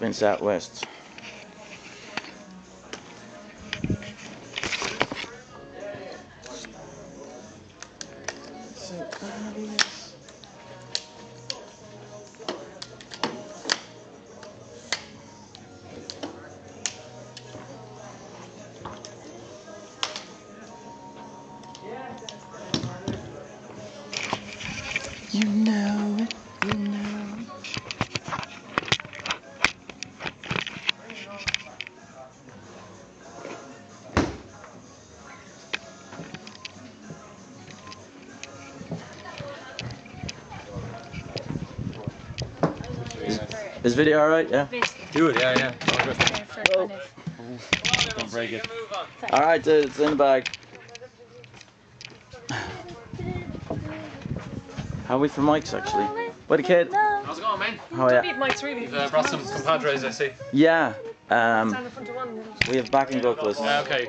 Prince Out West. So obvious. You know it, you know. Is video alright? Yeah? Do it, yeah. Oh. Don't break it. Alright, dude, it's in the bag. How are we for mics actually? What a kid. How's it going, man? How are Need you? mics really. You've brought some compadres, I see. Yeah. Stand in front of one. We have backing vocalists. Okay,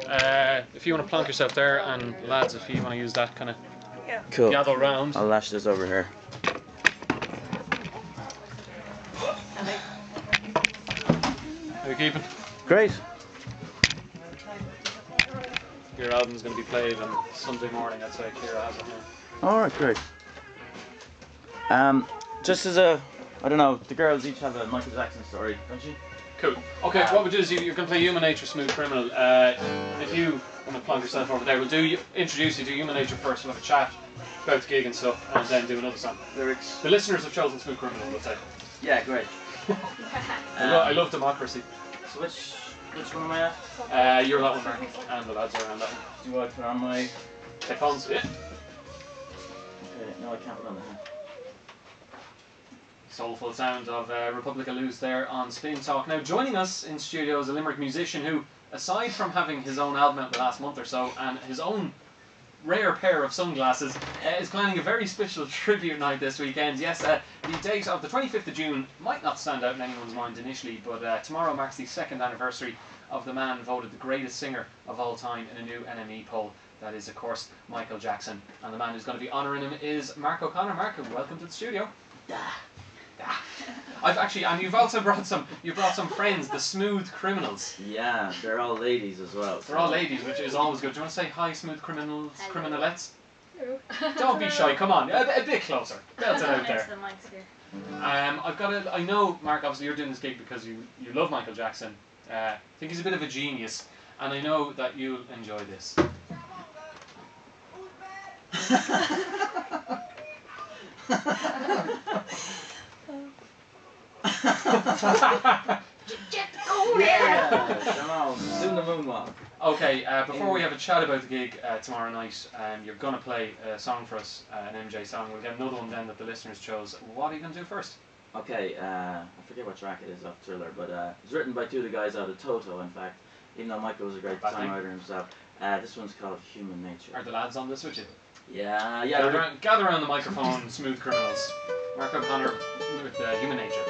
if you want to plonk yourself there, and lads, if you want to use that kind of Yeah. Cool. gather round. I'll lash this over here. How you keeping? Great. Your album's going to be played on Sunday morning, I'd say. Kira has it here. Alright, great. Just as a, I don't know, the girls each have a Michael Jackson story, don't you? Cool. Okay, what we'll do is you're going to play Human Nature, Smooth Criminal. If you want to plonk yourself over there, we'll introduce you to Human Nature first. We'll have a chat about the gig and stuff, and then do another song. Lyrics. The listeners have chosen Smooth Criminal, we'll say. Yeah, great. I love democracy. So which one am I at? You're that one, Mark, and the lads are around that one. Do I put on my... Headphones? Yeah. Okay, no I can't put on the hat. Soulful sound of Republica Lose there on Spin Talk. Now joining us in studio is a Limerick musician who, aside from having his own album out the last month or so and his own rare pair of sunglasses, is planning a very special tribute night this weekend. Yes, the date of the 25th of June might not stand out in anyone's mind initially, but tomorrow marks the second anniversary of the man voted the greatest singer of all time in a new NME poll. That is, of course, Michael Jackson. And the man who's going to be honouring him is Mark O'Connor. Mark, welcome to the studio. I've actually, and you've also brought some friends, the Smooth Criminals. Yeah, they're all ladies as well. They're all ladies, which is always good. Do you want to say hi, Smooth Criminals, criminalettes? Don't be shy, come on, a bit closer. Belt it out there. I know, Mark, obviously you're doing this gig because you love Michael Jackson. I think he's a bit of a genius, and I know that you'll enjoy this. Come on, soon the moonwalk. Okay, before we have a chat about the gig tomorrow night, you're going to play a song for us, an MJ song. We'll get another one then that the listeners chose. What are you going to do first? Okay, I forget what track it is off Thriller, but it's written by two of the guys out of Toto, in fact, even though Michael was a great songwriter himself. This one's called Human Nature. Are the lads on this with you? Yeah. Gather around the microphone, Smooth Criminals. Mark O'Connor with Human Nature.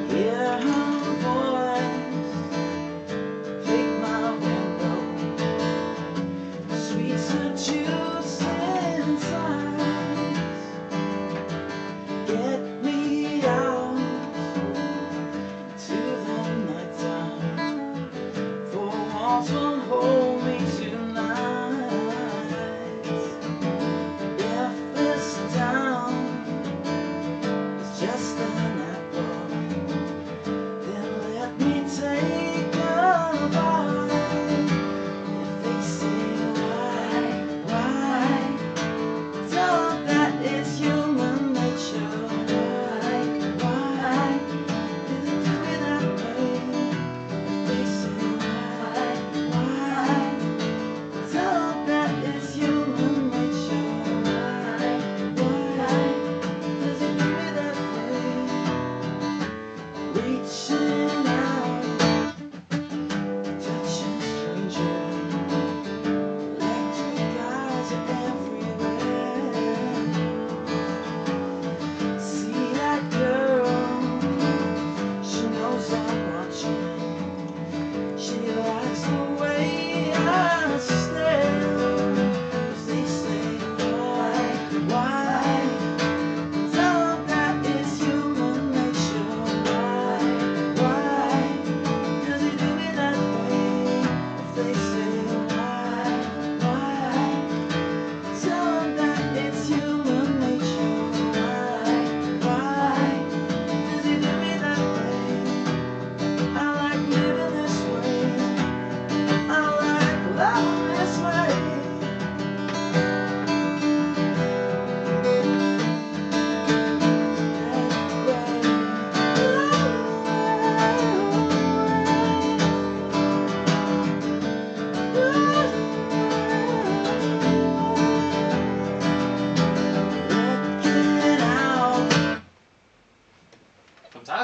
Hear her voice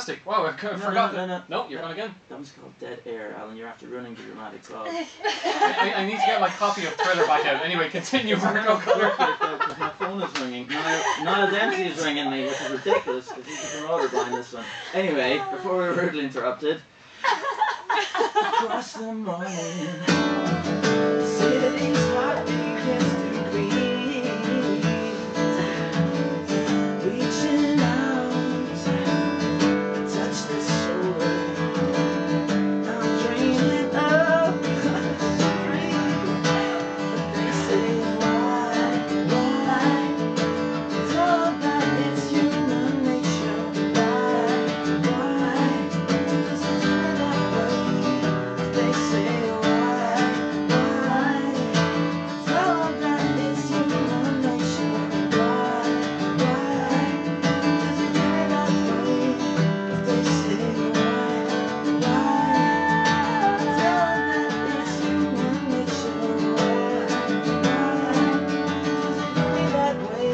fantastic. Wow, I forgot that. No, you're going again. That was called Dead Air, Alan. You're after running the dramatic pause. I need to get my copy of Thriller back out. Anyway, continue, Marco. Because my phone is ringing. Niall Dempsey is ringing me, which is ridiculous because he's the promoter behind this one. Anyway, before we were rudely interrupted. Across the morning, city's heart begins to beat. Reaching out, touch the shoulder. I'm dreaming of freedom. They say why? It's all about it's human nature. Why? Does it feel that way? They say why? It's all about it's human nature. Why? Does it feel that way? They say why? It's all about it's human nature. Why? Does it feel that way?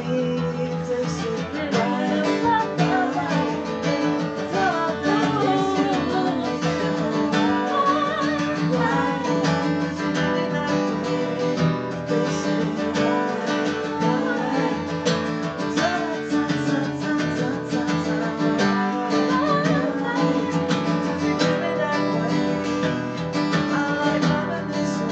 They say why? It's all about it's human nature.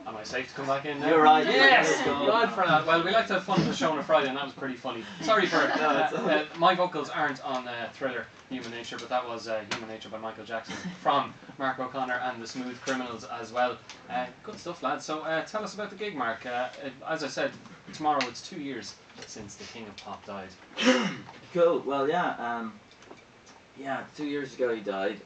Am I safe to come back in now? You're right. Yes! Let's go. Glad for that. Well, we like to have fun with the show on a Friday, and that was pretty funny. Sorry for my vocals aren't on Thriller, Human Nature, but that was Human Nature by Michael Jackson from Mark O'Connor and the Smooth Criminals as well. Good stuff, lads. So tell us about the gig, Mark. As I said, tomorrow it's 2 years since the King of Pop died. Cool. Well, yeah. 2 years ago he died.